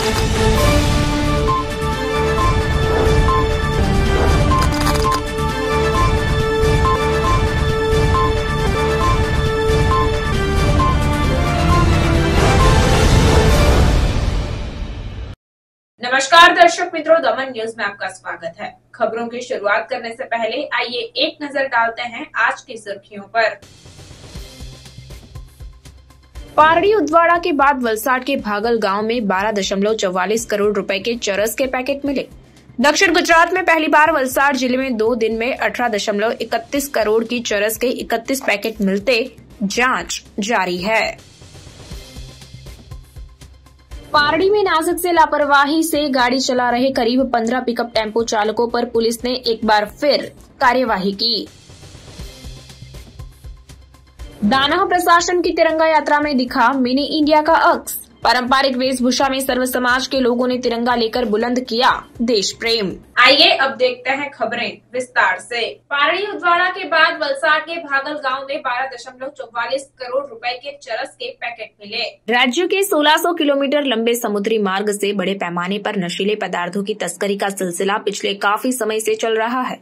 नमस्कार दर्शक मित्रों, दमन न्यूज में आपका स्वागत है। खबरों की शुरुआत करने से पहले आइए एक नजर डालते हैं आज की सुर्खियों पर। पारड़ी उदवाड़ा के बाद वलसाड के भागल गांव में 12.44 करोड़ रुपए के चरस के पैकेट मिले। दक्षिण गुजरात में पहली बार वलसाड जिले में 2 दिन में 18.31 करोड़ की चरस के 31 पैकेट मिलते जांच जारी है। पारड़ी में नासिक से लापरवाही से गाड़ी चला रहे करीब 15 पिकअप टेम्पो चालकों पर पुलिस ने एक बार फिर कार्यवाही की। दानह प्रशासन की तिरंगा यात्रा में दिखा मिनी इंडिया का अक्स। पारंपरिक वेशभूषा में सर्व समाज के लोगों ने तिरंगा लेकर बुलंद किया देश प्रेम। आइए अब देखते हैं खबरें विस्तार से। पारड़ी उदवाड़ा के बाद वलसाड के भागल गांव में 12.44 करोड़ रुपए के चरस के पैकेट मिले। राज्य के 1600 किलोमीटर लंबे समुद्री मार्ग से बड़े पैमाने पर नशीले पदार्थों की तस्करी का सिलसिला पिछले काफी समय से चल रहा है।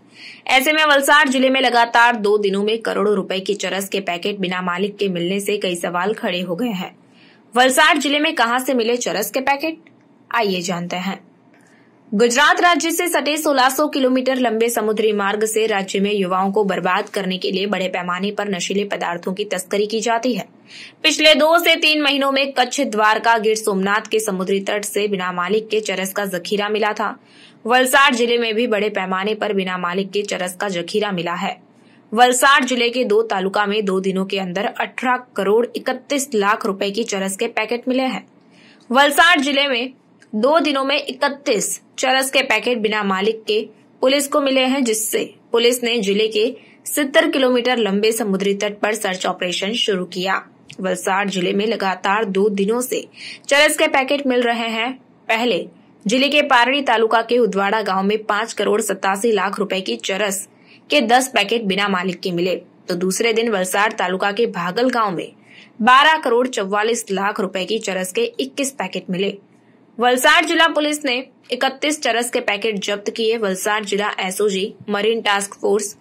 ऐसे में वलसाड जिले में लगातार 2 दिनों में करोड़ों रुपए की चरस के पैकेट बिना मालिक के मिलने से कई सवाल खड़े हो गए हैं। वलसाड जिले में कहां से मिले चरस के पैकेट, आइए जानते हैं। गुजरात राज्य से सटे 1600 किलोमीटर लंबे समुद्री मार्ग से राज्य में युवाओं को बर्बाद करने के लिए बड़े पैमाने पर नशीले पदार्थों की तस्करी की जाती है। पिछले 2 से 3 महीनों में कच्छ, द्वारका, गिर सोमनाथ के समुद्री तट से बिना मालिक के चरस का जखीरा मिला था। वलसाड जिले में भी बड़े पैमाने पर बिना मालिक के चरस का जखीरा मिला है। वलसाड जिले के 2 तालुका में 2 दिनों के अंदर 18 करोड़ 31 लाख रुपए की चरस के पैकेट मिले हैं। वलसाड जिले में 2 दिनों में 31 चरस के पैकेट बिना मालिक के पुलिस को मिले हैं, जिससे पुलिस ने जिले के 70 किलोमीटर लंबे समुद्री तट पर सर्च ऑपरेशन शुरू किया। वलसाड जिले में लगातार 2 दिनों से चरस के पैकेट मिल रहे हैं। पहले जिले के पारड़ी तालुका के उदवाड़ा गांव में 5 करोड़ 87 लाख रुपए की चरस के 10 पैकेट बिना मालिक के मिले, तो दूसरे दिन वलसाड तालुका के भागल गांव में 12 करोड़ 44 लाख रुपए की चरस के 21 पैकेट मिले। वलसाड जिला पुलिस ने 31 चरस के पैकेट जब्त किए। वलसाड जिला SOG, marine task force,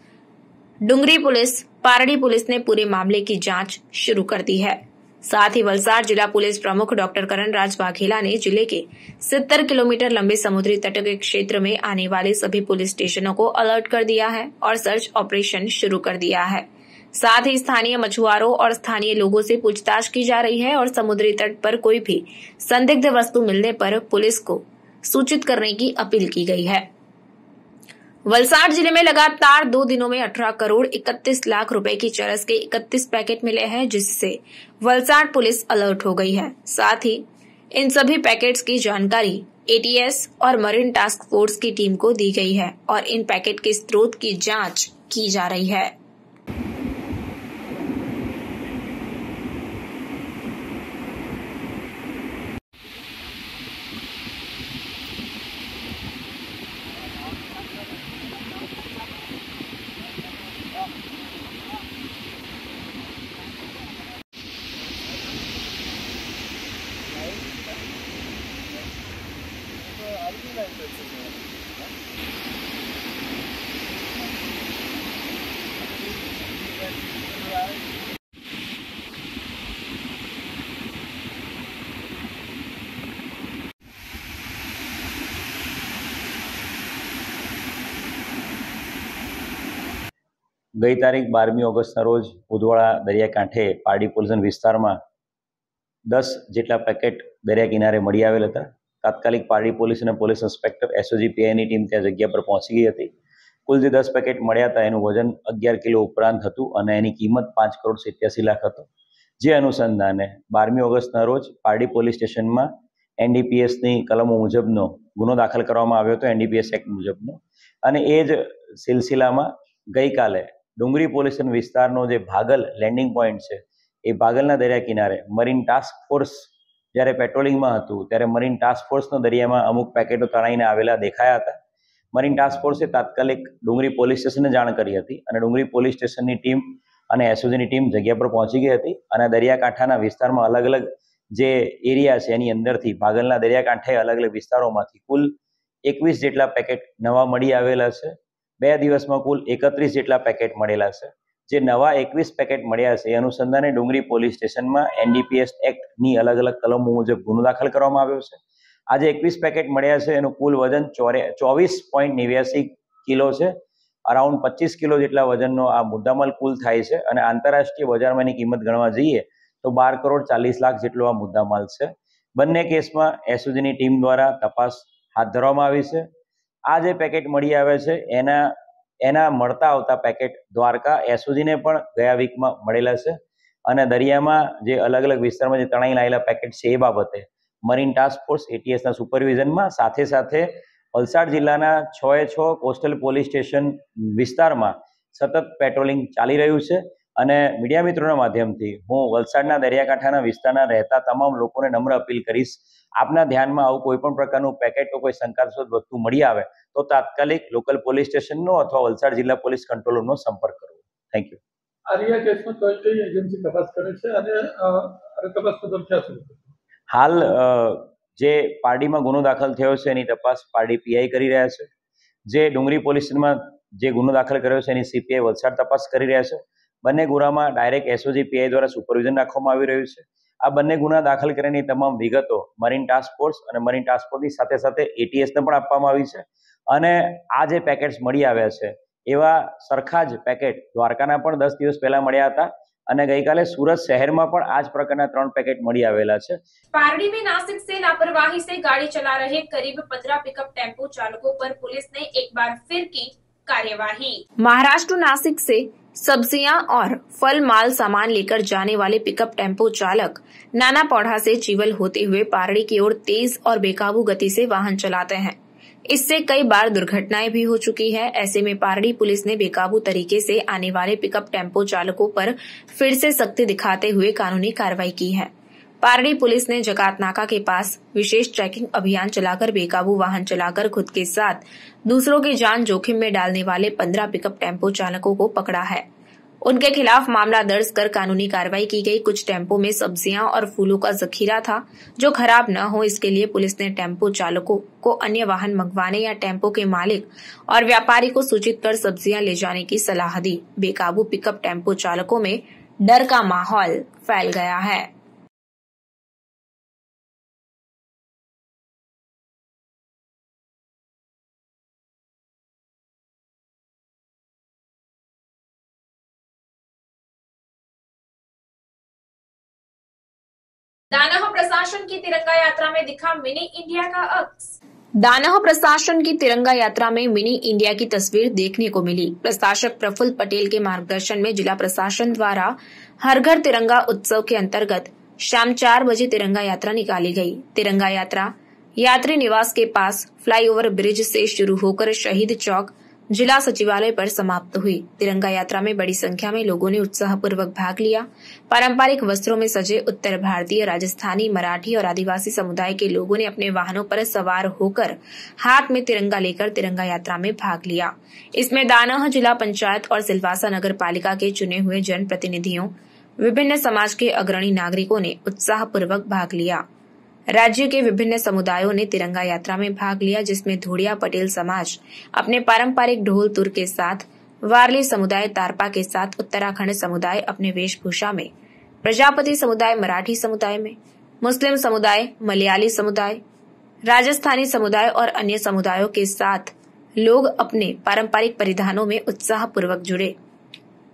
Dungri police, Pardi police ने पूरे मामले की जांच शुरू कर दी है। साथ ही वलसाड जिला पुलिस प्रमुख डॉक्टर करण राज वाघेला ने जिले के 70 किलोमीटर लंबे समुद्री तट के क्षेत्र में आने वाले सभी पुलिस स्टेशनों को अलर्ट कर दिया है और सर्च ऑपरेशन शुरू कर दिया है। साथ ही स्थानीय मछुआरों और स्थानीय लोगों से पूछताछ की जा रही है और समुद्री तट पर कोई भी संदिग्ध वस्तु मिलने पर पुलिस को सूचित करने की अपील की गई है। वलसाड जिले में लगातार 2 दिनों में 18 करोड़ 31 लाख रुपए की चरस के 31 पैकेट मिले हैं, जिससे वलसाड पुलिस अलर्ट हो गई है। साथ ही इन सभी पैकेट्स की जानकारी एटीएस और मरीन टास्क फोर्स की टीम को दी गई है और इन पैकेट के स्रोत की जांच की जा रही है। गई तारीख 12મી ઓગસ્ટના રોજ ઉદવાડા દરિયાકાંઠે પારડી પોલ્યુશન વિસ્તારમાં 10 જેટલા પેકેટ દરિયા કિનારે મળી આવેલ હતા। તાત્કાલિક પારડી પોલીસ અને પોલીસ ઇન્સ્પેક્ટર એસઓજી પીઆઈની ટીમ ત્યાં જગ્યા પર પહોંચી ગઈ હતી। કુલ જે 10 પેકેટ મળ્યા હતા એનું વજન 11 કિલો ઉપરાંત હતું અને એની કિંમત 5 કરોડ 87 લાખ હતો। જે અનુસંધાને 12મી ઓગસ્ટના રોજ પારડી પોલીસ સ્ટેશનમાં એનડીપીએસની કલમો મુજબનો ગુનો દાખલ કરવામાં આવ્યો હતો, એનડીપીએસ એક્ટ મુજબનો। અને એ જ સિલસિલામાં ગઈકાલે ડુંગરી પોલીસ વિસ્તારનો જે ભાગલ લેન્ડિંગ પોઈન્ટ છે એ ભાગલના દરિયા કિનારે મરીન ટાસ્ક ફોર્સ જ્યારે પેટ્રોલિંગમાં હતું ત્યારે મરીન ટાસ્ક ફોર્સનો દરિયામાં અમુક પેકેટો તણાઈને આવેલા દેખાયા હતા। મરીન ટાસ્ક ફોર્સે તાત્કાલિક ડુંગરી પોલીસ સ્ટેશનને જાણ કરી હતી અને ડુંગરી પોલીસ સ્ટેશનની ટીમ અને એસઓજીની ટીમ જગ્યા પર પહોંચી ગઈ હતી અને દરિયાકાંઠાના વિસ્તારમાં અલગ અલગ જે એરિયા છે એની અંદરથી ભાગલના દરિયાકાંઠે અલગ અલગ વિસ્તારોમાંથી કુલ 21 જેટલા પેકેટ નવા મળી આવેલા છે. 2 દિવસમાં કુલ 31 જેટલા પેકેટ મળેલા છે. જે નવા 21 પેકેટ મળ્યા છે એ અનુસંધાને ડુંગરી પોલીસ સ્ટેશનમાં NDPS એક્ટની અલગ અલગ કલમો મુજબ ગુનો દાખલ કરવામાં આવ્યો છે. આજે 21 પેકેટ મળ્યા છે એનું કુલ વજન 24.89 કિલો છે. અરાઉન્ડ 25 કિલો જેટલા વજનનો આ મુદ્દામાલ કુલ થાય છે અને આંતરરાષ્ટ્રીય બજારમાં એની કિંમત ગણવા જઈએ તો 12 કરોડ 40 લાખ જેટલો આ મુદ્દામાલ છે. બંને કેસમાં એસઓજીની ટીમ દ્વારા તપાસ હાથ ધરવામાં આવી છે. આ જે પેકેટ મળી આવે છે એના મળતા આવતા પેકેટ દ્વારકા એસઓજીને પણ ગયા વીકમાં મળેલા છે અને દરિયામાં જે અલગ અલગ વિસ્તારમાં જે તણાઈ લાયેલા પેકેટ છે એ બાબતે મરીન ટાસ્ક ફોર્સ ATSના સુપરવિઝનમાં સાથે સાથે વલસાડ જિલ્લાના 6 કોસ્ટલ પોલીસ સ્ટેશન વિસ્તારમાં સતત પેટ્રોલિંગ ચાલી રહ્યું છે અને મીડિયા મિત્રોના માધ્યમથી હું વલસાડના દરિયાકાંઠાના વિસ્તારના રહેતા તમામ લોકોને નમ્ર અપીલ કરીશ, આપના ધ્યાનમાં આવું કોઈ પણ પ્રકારનું પેકેટ કે કોઈ શંકાસ્પદ વસ્તુ મળી આવે તો તાત્કાલિક લોકલ પોલીસ સ્ટેશનનો અથવા વલસાડ જિલ્લા પોલીસ કંટ્રોલ રૂમનો સંપર્ક કરવો. Thank you. આ કેસમાં કઈ એજન્સી તપાસ કરે છે અને તપાસ કદમ ક્યાં સુધી? હાલ જે પારડીમાં ગુનો દાખલ થયો છે એની તપાસ પારડી PI કરી રહ્યા છે. જે ડુંગરી પોલીસ સ્ટેશનમાં જે ગુનો દાખલ કર્યો છે એની CPI વલસાડ તપાસ કરી રહ્યા છે. બંને ગુનામાં ડાયરેક્ટ SOG PI દ્વારા સુપરવિઝન રાખવામાં આવી રહ્યું છે. આ બંને ગુના દાખલ કર્યાની તમામ વિગતો મરીન ટાસ્ક ફોર્સ અને મરીન ટાસ્ક ફોર્સની સાથે સાથે ATSને પણ આપવામાં આવી છે અને આ જે પેકેટ્સ મળી આવ્યા છે એવા સરખા જ પેકેટ દ્વારકાના પણ 10 દિવસ પહેલા મળ્યા હતા અને ગઈકાલે સુરત શહેરમાં પણ આ જ પ્રકારના 3 પેकेट મળી આવેલા છે. पारडी में नासिक से लापरवाही से गाड़ी चला रहे करीब 15 पिकअप टेम्पो चालकों पर पुलिस ने एक बार फिर की कार्यवाही. महाराष्ट्र नासिक से सब्जियां और फल माल सामान लेकर जाने वाले पिकअप टेम्पो चालक नाना पौड़ा से चीवल होते हुए पारडी की ओर तेज और बेकाबू गति से वाहन चलाते हैं. इससे कई बार दुर्घटनाएं भी हो चुकी है. ऐसे में पारडी पुलिस ने बेकाबू तरीके से आने वाले पिकअप टेम्पो चालकों पर फिर से सख्ती दिखाते हुए कानूनी कार्रवाई की है. पारडी पुलिस ने जकात नाका के पास विशेष ट्रैकिंग अभियान चलाकर बेकाबू वाहन चलाकर खुद के साथ दूसरों की जान जोखिम में डालने वाले 15 पिकअप टेम्पो चालकों को पकड़ा है. उनके खिलाफ मामला दर्ज कर कानूनी कार्रवाई की गई. कुछ टेम्पो में सब्जियां और फूलों का जखीरा था जो खराब न हो इसके लिए पुलिस ने टेम्पो चालकों को अन्य वाहन मंगवाने या टेम्पो के मालिक और व्यापारी को सूचित कर सब्जियां ले जाने की सलाह दी. बेकाबू पिकअप टेम्पो चालकों में डर का माहौल फैल गया है. दानह प्रशासन की तिरंगा यात्रा में दिखा मिनी इंडिया का अक्स. दानह प्रशासन की तिरंगा यात्रा में मिनी इंडिया की तस्वीर देखने को मिली. प्रशासक प्रफुल्ल पटेल के मार्गदर्शन में जिला प्रशासन द्वारा हर घर तिरंगा उत्सव के अंतर्गत शाम 4 बजे तिरंगा यात्रा निकाली गई. तिरंगा यात्रा यात्री निवास के पास फ्लाईओवर ब्रिज से शुरू होकर शहीद चौक जिला सचिवालय पर समाप्त हुई. तिरंगा यात्रा में बड़ी संख्या में लोगों ने उत्साहपूर्वक भाग लिया. पारंपरिक वस्त्रों में सजे उत्तर भारतीय, राजस्थानी, मराठी और आदिवासी समुदाय के लोगों ने अपने वाहनों पर सवार होकर हाथ में तिरंगा लेकर तिरंगा यात्रा में भाग लिया. इसमें दानह जिला पंचायत और सिलवासा नगर पालिका के चुने हुए जनप्रतिनिधियों, विभिन्न समाज के अग्रणी नागरिकों ने उत्साहपूर्वक भाग लिया. राज्य के विभिन्न समुदायों ने तिरंगा यात्रा में भाग लिया जिसमें धोड़िया पटेल समाज अपने पारंपरिक ढोल तुर के साथ, वारली समुदाय तारपा के साथ, उत्तराखंड समुदाय अपने वेशभूषा में, प्रजापति समुदाय मराठी समुदाय में, मुस्लिम समुदाय, मलयाली समुदाय, राजस्थानी समुदाय और अन्य समुदायों के साथ लोग अपने पारंपरिक परिधानों में उत्साहपूर्वक जुड़े.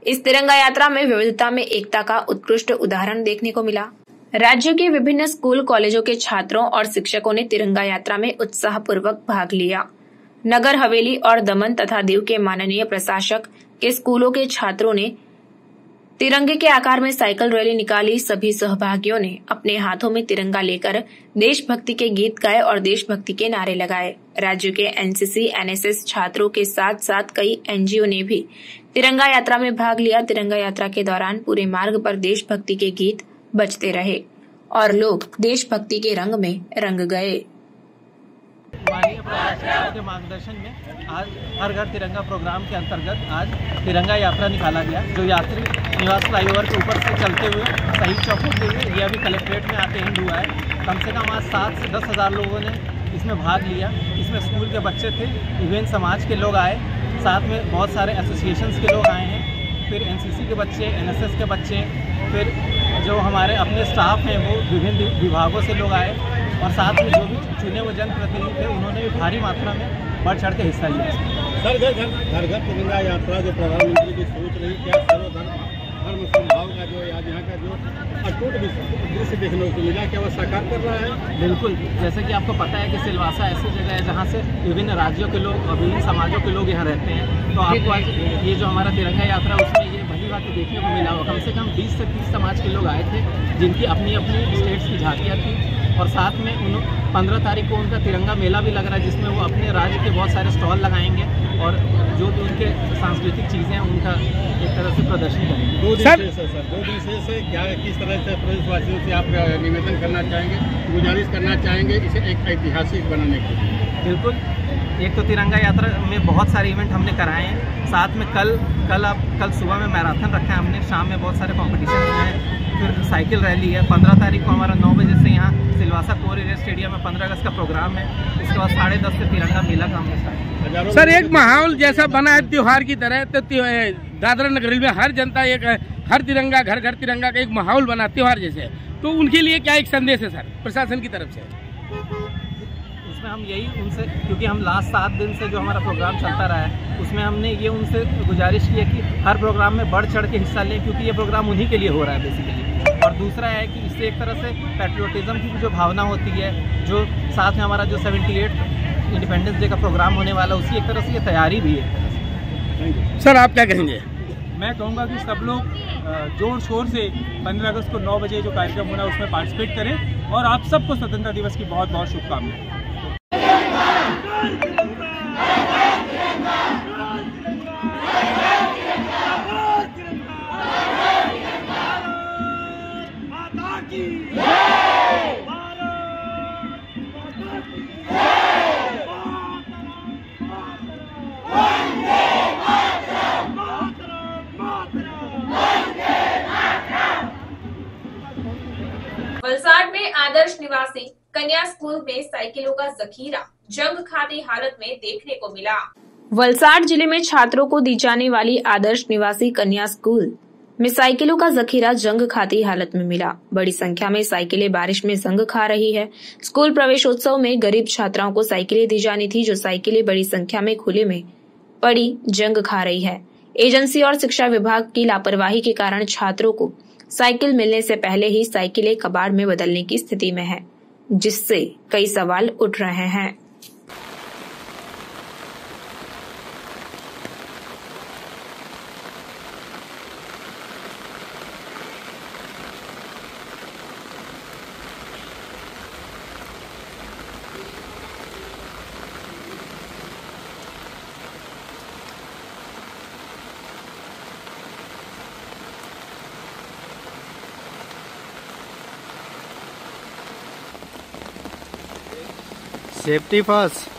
इस तिरंगा यात्रा में विविधता में एकता का उत्कृष्ट उदाहरण देखने को मिला. राज्य के विभिन्न स्कूल कॉलेजों के छात्रों और शिक्षकों ने तिरंगा यात्रा में उत्साहपूर्वक भाग लिया. नगर हवेली और दमन तथा दीव के माननीय प्रशासक के स्कूलों के छात्रों ने तिरंगे के आकार में साइकिल रैली निकाली. सभी सहभागियों ने अपने हाथों में तिरंगा लेकर देशभक्ति के गीत गाए और देशभक्ति के नारे लगाए. राज्य के NCC, NSS छात्रों के साथ साथ कई NGO ने भी तिरंगा यात्रा में भाग लिया. तिरंगा यात्रा के दौरान पूरे मार्ग पर देशभक्ति के गीत बजते रहे और लोग देशभक्ति के रंग में रंग गए. माननीय प्रधानमंत्री के मार्गदर्शन में आज हर घर तिरंगा प्रोग्राम के अंतर्गत आज तिरंगा यात्रा निकाला गया, जो यात्री निवास फ्लाईओवर के ऊपर से चलते हुए शहीद चौक होते हुए ये अभी कलेक्ट्रेट में आते एंड हुआ है। कम से कम आज 7 से 10 हज़ार लोगों ने इसमें भाग लिया। इसमें स्कूल के बच्चे थे, इवेंट समाज के लोग आए, साथ में बहुत सारे एसोसिएशंस के लोग आए हैं, फिर एनसीसी के बच्चे, एनएसएस के बच्चे, फिर जो हमारे अपने स्टाफ हैं वो विभिन्न विभागों से लोग आए, और साथ में जो भी चुने हुए जनप्रतिनिधि थे उन्होंने भी भारी मात्रा में बढ़ चढ़ के हिस्सा लिया। सर, घर घर तिरंगा यात्रा जो प्रधानमंत्री की सोच रही, क्या सर्वधर्म समभाव का जो आज यहाँ का जो अटूट दृश्य देखने को मिला, क्या वो साकार कर रहा है? बिल्कुल, जैसे कि आपको पता है कि सिलवासा ऐसी जगह है जहाँ से विभिन्न राज्यों के लोग और विभिन्न समाजों के लोग यहाँ रहते हैं, तो आपको आज ये जो हमारा तिरंगा यात्रा उसमें ये भली बात देखने को मिला। कम से कम 20 से 30 समाज के लोग आए थे, जिनकी अपनी अपनी स्टेट्स की झांकियाँ थी, और साथ में 15 तारीख को उनका तिरंगा मेला भी लग रहा है, जिसमें वो अपने राज्य के बहुत सारे स्टॉल लगाएंगे और जो भी उनके सांस्कृतिक चीज़ें हैं उनका एक तरह से प्रदर्शन करेंगे। 2 दिन से क्या किस तरह से प्रदेशवासियों से आप निवेदन करना चाहेंगे, गुजारिश करना चाहेंगे इसे एक ऐतिहासिक बनाने के लिए? बिल्कुल, एक तो तिरंगा यात्रा में बहुत सारे इवेंट हमने कराए हैं, साथ में कल सुबह में मैराथन रखा है हमने, शाम में बहुत सारे कॉम्पिटिशन हैं, फिर साइकिल रैली है। 15 तारीख को हमारा 9 बजे से यहाँ सिलवासा कोर एरिया स्टेडियम में 15 अगस्त का प्रोग्राम है, उसके बाद 10:30 से तिरंगा मेला का हमने स्टार्ट। सर, एक माहौल जैसा बना है त्योहार की तरह, तो दादरा नगर में हर जनता हर तिरंगा घर घर तिरंगा का एक माहौल बना त्योहार जैसे, तो उनके लिए क्या एक संदेश है सर प्रशासन की तरफ से? उसमें हम यही उनसे, क्योंकि हम लास्ट 7 दिन से जो हमारा प्रोग्राम चलता रहा है उसमें हमने ये उनसे गुजारिश की है कि हर प्रोग्राम में बढ़ चढ़ के हिस्सा लें, क्योंकि ये प्रोग्राम उन्हीं के लिए हो रहा है बेसिकली। और दूसरा है कि इससे एक तरह से पैट्रियोटिज्म की जो भावना होती है, जो साथ में हमारा जो 78 इंडिपेंडेंस डे का प्रोग्राम होने वाला है, उसकी एक तरह से ये तैयारी भी है। सर, आप क्या कहेंगे? मैं कहूँगा कि सब लोग जोर शोर से 15 अगस्त को 9 बजे जो कार्यक्रम होना है उसमें पार्टिसिपेट करें, और आप सबको स्वतंत्रता दिवस की बहुत बहुत शुभकामनाएं। वलसाड में आदर्श निवासी कन्या स्कूल में साइकिलों का जखीरा जंग खाती हालत में देखने को मिला। वलसाड जिले में छात्रों को दी जाने वाली आदर्श निवासी कन्या स्कूल में साइकिलों का जखीरा जंग खाती हालत में मिला। बड़ी संख्या में साइकिलें बारिश में जंग खा रही है। स्कूल प्रवेशोत्सव में गरीब छात्राओं को साइकिलें दी जानी थी, जो साइकिलें बड़ी संख्या में खुले में पड़ी जंग खा रही है। एजेंसी और शिक्षा विभाग की लापरवाही के कारण छात्रों को साइकिल मिलने से पहले ही साइकिलें कबाड़ में बदलने की स्थिति में है, जिससे कई सवाल उठ रहे हैं। Safety first.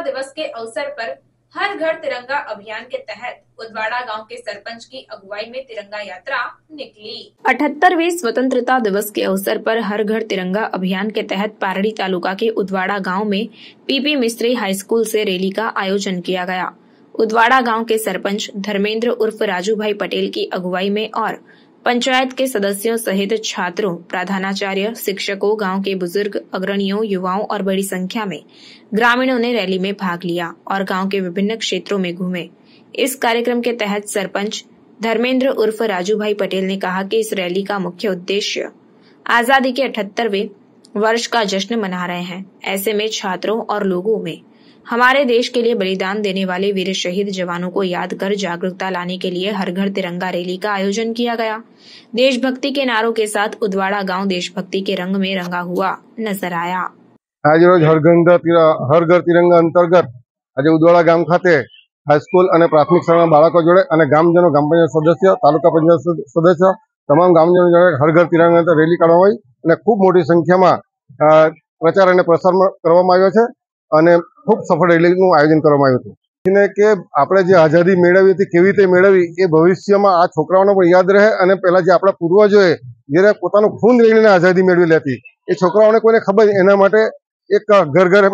दिवस के अवसर पर हर घर तिरंगा अभियान के तहत उदवाड़ा गांव के सरपंच की अगुवाई में तिरंगा यात्रा निकली। 78वें स्वतंत्रता दिवस के अवसर पर हर घर तिरंगा अभियान के तहत पारड़ी तालुका के उदवाड़ा गांव में पीपी मिस्त्री हाई स्कूल से रैली का आयोजन किया गया। उदवाड़ा गांव के सरपंच धर्मेंद्र उर्फ राजू भाई पटेल की अगुवाई में और पंचायत के सदस्यों सहित छात्रों, प्रधानाचार्य, शिक्षकों, गांव के बुजुर्ग, अग्रणियों, युवाओं और बड़ी संख्या में ग्रामीणों ने रैली में भाग लिया और गांव के विभिन्न क्षेत्रों में घूमे। इस कार्यक्रम के तहत सरपंच धर्मेंद्र उर्फ राजू भाई पटेल ने कहा कि इस रैली का मुख्य उद्देश्य आजादी के 78वें वर्ष का जश्न मना रहे हैं। ऐसे में छात्रों और लोगों में हमारे देश के लिए बलिदान देने वाले वीर शहीद जवानों को याद कर जागरूकता लाने के लिए हर घर तिरंगा रैली का आयोजन किया गया। देशभक्ति के नारों के साथ उदवाड़ा गांव देशभक्ति के रंग में रंगा हुआ नजर आया। आज रोज हर घर तिरंगा अंतर्गत आज उदवाड़ा गाम खाते हाईस्कूल और प्राथमिक शाळा बाळको जोड़े और गामजनों, ग्राम पंचायत सदस्य, तालुका पंचायत सदस्य, तमाम गामजनों जोड़े हर घर तिरंगा रैली काढवामां आवी अने खूब मोटी संख्या में प्रचार और प्रसार करवामां आव्यो छे અને खूब सफल રેલીનું આયોજન કરવામાં આવ્યું હતું કે આપણે જે આઝાદી મેળવી હતી કેવી રીતે મેળવી એ ભવિષ્યમાં આ છોકરાઓને પણ યાદ રહે અને પહેલા જે આપણા પૂર્વજોએ જ્યારે પોતાનું ખૂન રેડીને આઝાદી મેળવેલી હતી એ છોકરાઓને કોઈને ખબર એના માટે એક ઘર ઘર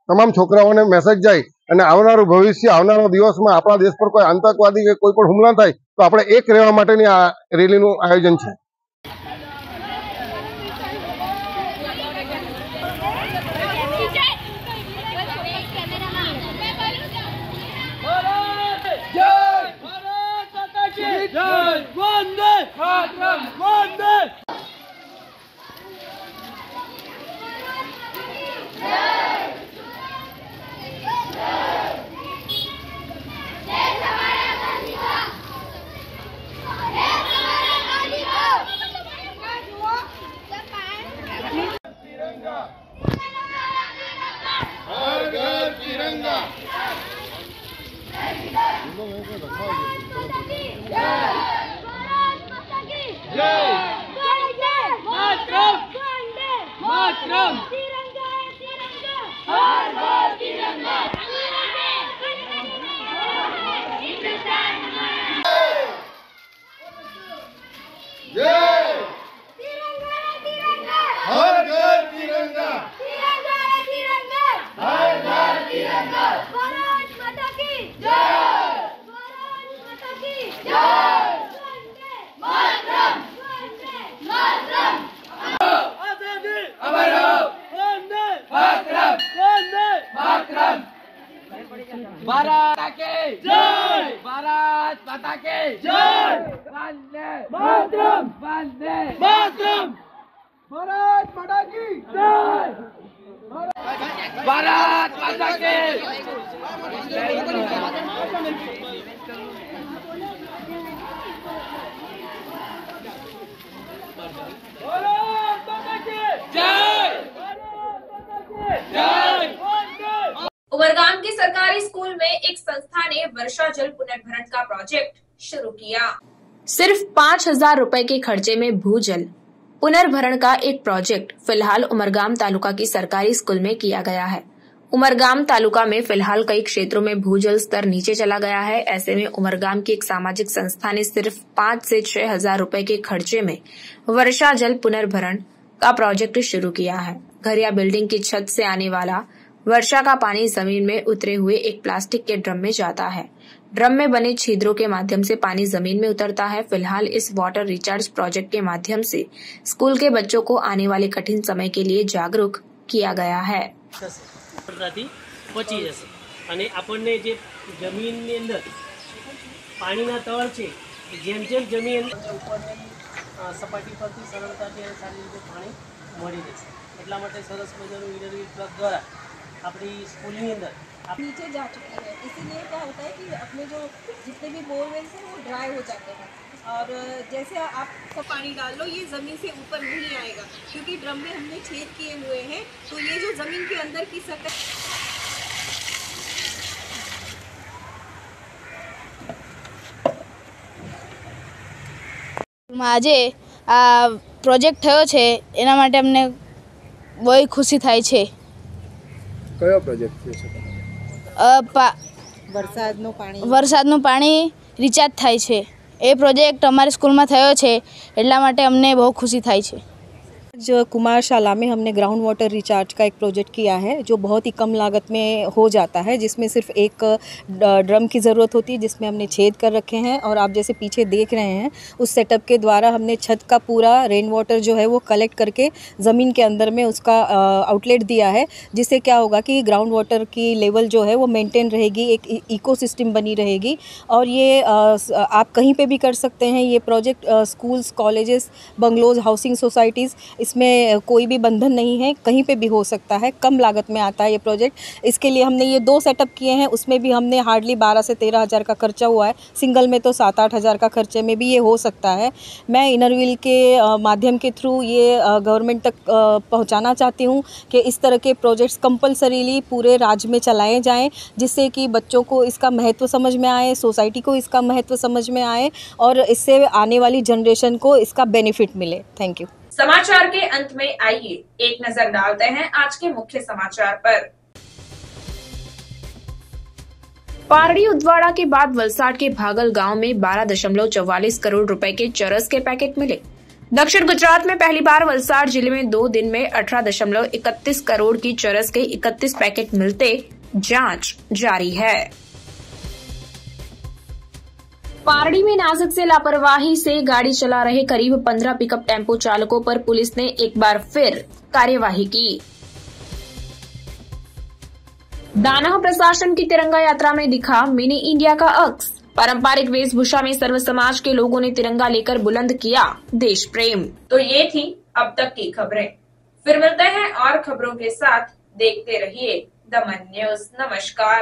તમામ છોકરાઓને મેસેજ જાય અને આવનારું ભવિષ્ય આવનારા દિવસમાં આપણા દેશ પર કોઈ આતંકવાદી કે કોઈ પણ હુમલા થાય તો આપણે એક રહેવા માટેની આ રેલીનું આયોજન છે। भारत माता की जय। वंदे मातरम, वंदे मातरम। भारत माता की जय। भारत माता की उमरगाम के सरकारी स्कूल में एक संस्था ने वर्षा जल पुनर्भरण का प्रोजेक्ट शुरू किया। सिर्फ 5,000 रुपए के खर्चे में भूजल पुनर्भरण का एक प्रोजेक्ट फिलहाल उमरगाम तालुका की सरकारी स्कूल में किया गया है। उमरगाम तालुका में फिलहाल कई क्षेत्रों में भूजल स्तर नीचे चला गया है। ऐसे में उमरगाम की एक सामाजिक संस्था ने सिर्फ 5 से 6,000 रुपए के खर्चे में वर्षा जल पुनर्भरण का प्रोजेक्ट शुरू किया है। घर या बिल्डिंग की छत से आने वाला वर्षा का पानी जमीन में उतरे हुए एक प्लास्टिक के ड्रम में जाता है। ड्रम में बने छिद्रों के माध्यम से पानी जमीन में उतरता है। फिलहाल इस वाटर रिचार्ज प्रोजेक्ट के माध्यम से स्कूल के बच्चों को आने वाले कठिन समय के लिए जागरूक किया गया है। પચી જશે અને આપણને જે જમીનની અંદર પાણીના તળ છે જેમ જેમ જમીન ઉપરની સપાટી પરથી સરળતાથી અને સારી રીતે પાણી મળી જશે એટલા માટે સરસ મજાનું ઇલેક્ટ્રિક પ્લગ દ્વારા આપણી સ્કૂલની અંદર नीचे जा चुकी है। इसीलिए क्या होता है कि अपने जो जितने भी बोरवेल्स हैं वो ड्राई हो जाते हैं और जैसे आप सब पानी डाल लो ये ज़मीन से ऊपर नहीं आएगा क्योंकि ड्रम में हमने छेद किए हुए हैं तो ये जो ज़मीन के अंदर की सतह આજે આ પ્રોજેક્ટ થયો છે એના માટે અમને બહુ ખુશી થાય છે। કયો પ્રોજેક્ટ છે? વરસાદનું પાણી રિચાર્જ થાય છે। એ પ્રોજેક્ટ અમારી સ્કૂલમાં થયો છે એટલા માટે અમને બહુ ખુશી થાય છે। जो कुमारशाला में हमने ग्राउंड वाटर रिचार्ज का एक प्रोजेक्ट किया है जो बहुत ही कम लागत में हो जाता है, जिसमें सिर्फ एक ड्रम की ज़रूरत होती है जिसमें हमने छेद कर रखे हैं और आप जैसे पीछे देख रहे हैं उस सेटअप के द्वारा हमने छत का पूरा रेन वाटर जो है वो कलेक्ट करके ज़मीन के अंदर में उसका आउटलेट दिया है, जिससे क्या होगा कि ग्राउंड वाटर की लेवल जो है वो मेंटेन रहेगी, एक इकोसिस्टम बनी रहेगी। और ये आप कहीं पे भी कर सकते हैं। ये project schools, colleges, bungalows, housing societies, इसमें कोई भी बंधन नहीं है, कहीं पे भी हो सकता है, कम लागत में आता है ये प्रोजेक्ट। इसके लिए हमने ये 2 सेटअप किए हैं, उसमें भी हमने हार्डली 12 से 13 हज़ार का खर्चा हुआ है। सिंगल में तो 7-8 हज़ार का खर्चे में भी ये हो सकता है। मैं इनरव्हील के माध्यम के थ्रू ये गवर्नमेंट तक पहुंचाना चाहती हूं कि इस तरह के प्रोजेक्ट्स कंपलसरीली पूरे राज्य में चलाए जाएं, जिससे कि बच्चों को इसका महत्व समझ में आए, सोसाइटी को इसका महत्व समझ में आए और इससे आने वाली जनरेशन को इसका बेनिफिट मिले। Thank you. समाचार के अंत में आइए एक नजर डालते हैं आज के मुख्य समाचार पर। पारडी उदवाड़ा के बाद वलसाड के भागल गांव में 12.44 करोड़ रुपए के चरस के पैकेट मिले। दक्षिण गुजरात में पहली बार वलसाड जिले में 2 दिन में 18.31 करोड़ की चरस के 31 पैकेट मिलते जांच जारी है। पारडी में नासिक से लापरवाही से गाड़ी चला रहे करीब 15 पिकअप टेम्पो चालकों पर पुलिस ने एक बार फिर कार्यवाही की। दानह प्रशासन की तिरंगा यात्रा में दिखा मिनी इंडिया का अक्स। पारंपरिक वेशभूषा में सर्व समाज के लोगों ने तिरंगा लेकर बुलंद किया देश प्रेम। तो ये थी अब तक की खबरें। फिर मिलते हैं और खबरों के साथ। देखते रहिए दमन न्यूज। नमस्कार।